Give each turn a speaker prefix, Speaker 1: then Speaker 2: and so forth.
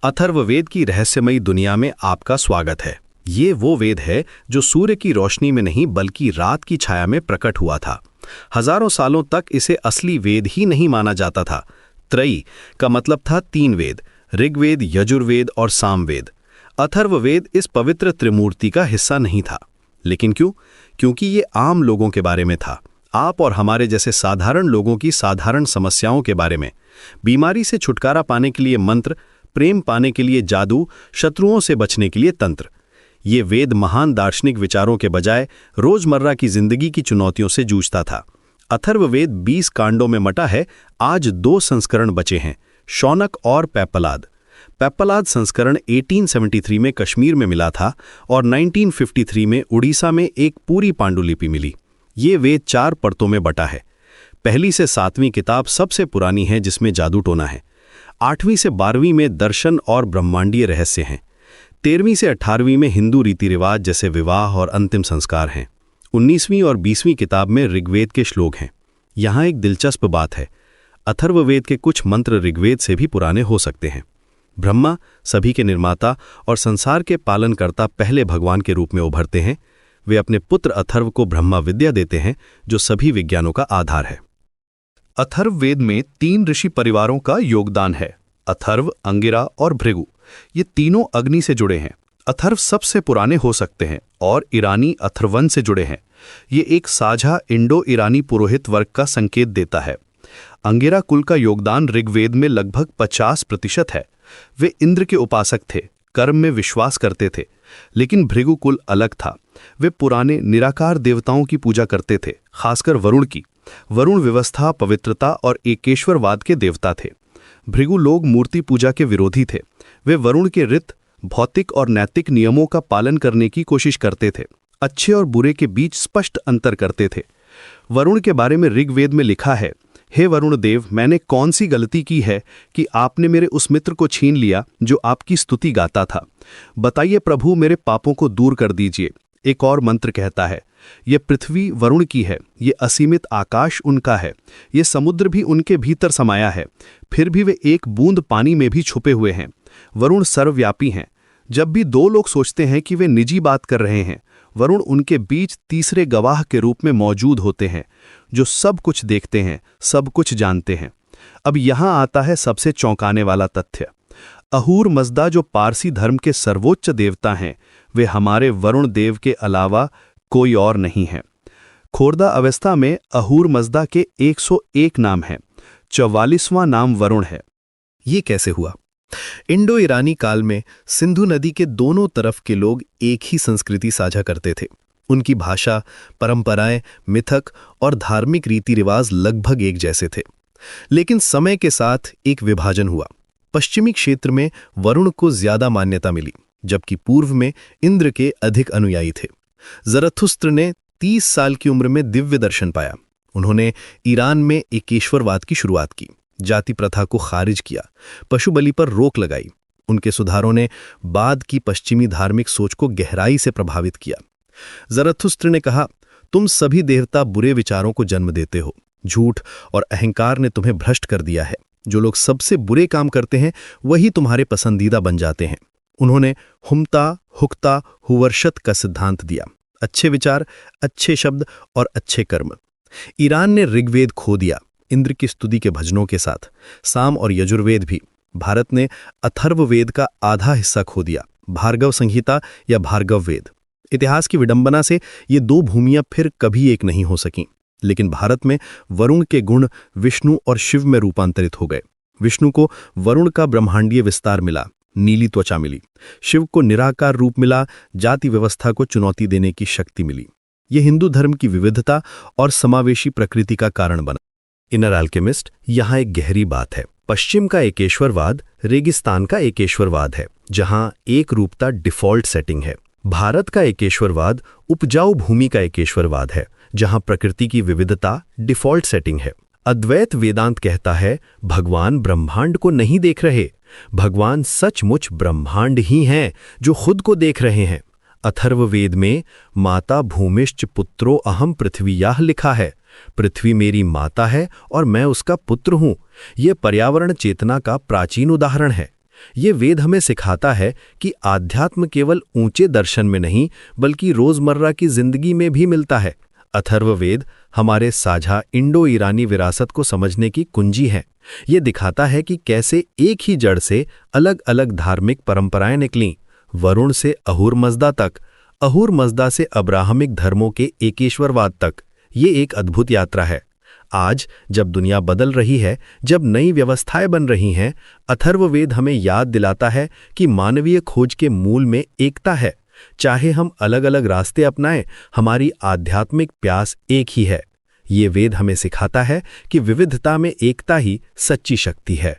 Speaker 1: अथर्ववेद की रहस्यमयी दुनिया में आपका स्वागत है। ये वो वेद है जो सूर्य की रोशनी में नहीं बल्कि रात की छाया में प्रकट हुआ था। हजारों सालों तक इसे असली वेद ही नहीं माना जाता था। त्रयी का मतलब था तीन वेद, ऋग्वेद, यजुर्वेद और सामवेद। अथर्ववेद इस पवित्र त्रिमूर्ति का हिस्सा नहीं था। लेकिन क्यों? क्योंकि ये आम लोगों के बारे में था, आप और हमारे जैसे साधारण लोगों की साधारण समस्याओं के बारे में। बीमारी से छुटकारा पाने के लिए मंत्र, प्रेम पाने के लिए जादू, शत्रुओं से बचने के लिए तंत्र। ये वेद महान दार्शनिक विचारों के बजाय रोजमर्रा की जिंदगी की चुनौतियों से जूझता था। अथर्ववेद 20 कांडों में मटा है। आज 2 संस्करण बचे हैं, शौनक और पेप्पलाद। पेप्पलाद संस्करण 1873 में कश्मीर में मिला था और 1953 में उड़ीसा में एक पूरी पांडुलिपि मिली। ये वेद 4 परतों में बटा है। पहली से 7वीं किताब सबसे पुरानी है, जिसमें जादू टोना है। 8वीं से 12वीं में दर्शन और ब्रह्मांडीय रहस्य हैं। 13वीं से 18वीं में हिंदू रीति रिवाज जैसे विवाह और अंतिम संस्कार हैं। 19वीं और 20वीं किताब में ऋग्वेद के श्लोक हैं। यहाँ एक दिलचस्प बात है, अथर्ववेद के कुछ मंत्र ऋग्वेद से भी पुराने हो सकते हैं। ब्रह्मा सभी के निर्माता और संसार के पालनकर्ता पहले भगवान के रूप में उभरते हैं। वे अपने पुत्र अथर्व को ब्रह्मा विद्या देते हैं, जो सभी विज्ञानों का आधार है।
Speaker 2: अथर्ववेद में 3 ऋषि परिवारों का योगदान है, अथर्व, अंगिरा और भृगु। ये तीनों अग्नि से जुड़े हैं। अथर्व सबसे पुराने हो सकते हैं और ईरानी अथर्वन से जुड़े हैं। ये एक साझा इंडो ईरानी पुरोहित वर्ग का संकेत देता है। अंगिरा कुल का योगदान ऋग्वेद में लगभग 50% है। वे इंद्र के उपासक थे, कर्म में विश्वास करते थे। लेकिन भृगु कुल अलग था। वे पुराने निराकार देवताओं की पूजा करते थे, खासकर वरुण की। वरुण व्यवस्था, पवित्रता और एकेश्वरवाद के देवता थे। भृगु लोग मूर्ति पूजा के विरोधी थे। वे वरुण के ऋत, भौतिक और नैतिक नियमों का पालन करने की कोशिश करते थे, अच्छे और बुरे के बीच स्पष्ट अंतर करते थे। वरुण के बारे में ऋग्वेद में लिखा है, हे वरुण देव, मैंने कौन सी गलती की है कि आपने मेरे उस मित्र को छीन लिया जो आपकी स्तुति गाता था। बताइए प्रभु, मेरे पापों को दूर कर दीजिए। एक और मंत्र कहता है, ये पृथ्वी वरुण की है, ये असीमित आकाश उनका है, ये समुद्र भी उनके भीतर समाया है, फिर भी वे एक बूंद पानी में भी छुपे हुए हैं। वरुण सर्वव्यापी हैं। जब भी 2 लोग सोचते हैं कि वे निजी बात कर रहे हैं, वरुण उनके बीच तीसरे गवाह के रूप में मौजूद होते हैं, जो सब कुछ देखते हैं, सब कुछ जानते हैं। अब यहाँ आता है सबसे चौंकाने वाला तथ्य। अहूर मज़दा, जो पारसी धर्म के सर्वोच्च देवता हैं, वे हमारे वरुण देव के अलावा कोई और नहीं है। खोरदा अवस्था में अहूर मज़दा के 101 नाम हैं। 44वां नाम वरुण है।
Speaker 1: ये कैसे हुआ? इंडो ईरानी काल में सिंधु नदी के दोनों तरफ के लोग एक ही संस्कृति साझा करते थे। उनकी भाषा, परंपराएं, मिथक और धार्मिक रीति रिवाज लगभग एक जैसे थे। लेकिन समय के साथ एक विभाजन हुआ। पश्चिमी क्षेत्र में वरुण को ज्यादा मान्यता मिली, जबकि पूर्व में इंद्र के अधिक अनुयायी थे। ज़रथुस्त्र ने 30 साल की उम्र में दिव्य दर्शन पाया। उन्होंने ईरान में एकेश्वरवाद की शुरुआत की, जाति प्रथा को खारिज किया, पशु बलि पर रोक लगाई। उनके सुधारों ने बाद की पश्चिमी धार्मिक सोच को गहराई से प्रभावित किया। ज़रथुस्त्र ने कहा, तुम सभी देवता बुरे विचारों को जन्म देते हो। झूठ और अहंकार ने तुम्हें भ्रष्ट कर दिया है। जो लोग सबसे बुरे काम करते हैं वही तुम्हारे पसंदीदा बन जाते हैं। उन्होंने हुमता, हुक्ता, हुवर्षत का सिद्धांत दिया, अच्छे विचार, अच्छे शब्द और अच्छे कर्म। ईरान ने ऋग्वेद खो दिया, इंद्र की स्तुति के भजनों के साथ। साम और यजुर्वेद भी। भारत ने अथर्ववेद का आधा हिस्सा खो दिया, भार्गव संहिता या भार्गव वेद। इतिहास की विडंबना से ये 2 भूमियां फिर कभी एक नहीं हो सकीं। लेकिन भारत में वरुण के गुण विष्णु और शिव में रूपांतरित हो गए। विष्णु को वरुण का ब्रह्मांडीय विस्तार मिला, नीली त्वचा मिली। शिव को निराकार रूप मिला, जाति व्यवस्था को चुनौती देने की शक्ति मिली। यह हिंदू धर्म की विविधता और समावेशी प्रकृति का कारण बना। इनर अल्केमिस्ट, यहाँ एक गहरी बात है। पश्चिम का एकेश्वरवाद रेगिस्तान का एकेश्वरवाद है, जहां एक रूपता डिफॉल्ट सेटिंग है। भारत का एकेश्वरवाद उपजाऊ भूमि का एकेश्वरवाद है, जहां प्रकृति की विविधता डिफॉल्ट सेटिंग है। अद्वैत वेदांत कहता है, भगवान ब्रह्मांड को नहीं देख रहे, भगवान सचमुच ब्रह्मांड ही हैं जो खुद को देख रहे हैं। अथर्ववेद में माता भूमिश्च पुत्रो अहम पृथ्वीयाः लिखा है। पृथ्वी मेरी माता है और मैं उसका पुत्र हूं। यह पर्यावरण चेतना का प्राचीन उदाहरण है। ये वेद हमें सिखाता है कि आध्यात्म केवल ऊंचे दर्शन में नहीं बल्कि रोजमर्रा की जिंदगी में भी मिलता है। अथर्ववेद हमारे साझा इंडो ईरानी विरासत को समझने की कुंजी है। ये दिखाता है कि कैसे एक ही जड़ से अलग अलग धार्मिक परंपराएं निकलीं, वरुण से अहूर मज़दा तक, अहूर मज़दा से अब्राहमिक धर्मों के एकेश्वरवाद तक। ये एक अद्भुत यात्रा है। आज जब दुनिया बदल रही है, जब नई व्यवस्थाएं बन रही हैं, अथर्ववेद हमें याद दिलाता है कि मानवीय खोज के मूल में एकता है। चाहे हम अलग अलग रास्ते अपनाएं, हमारी आध्यात्मिक प्यास एक ही है। ये वेद हमें सिखाता है कि विविधता में एकता ही सच्ची शक्ति है।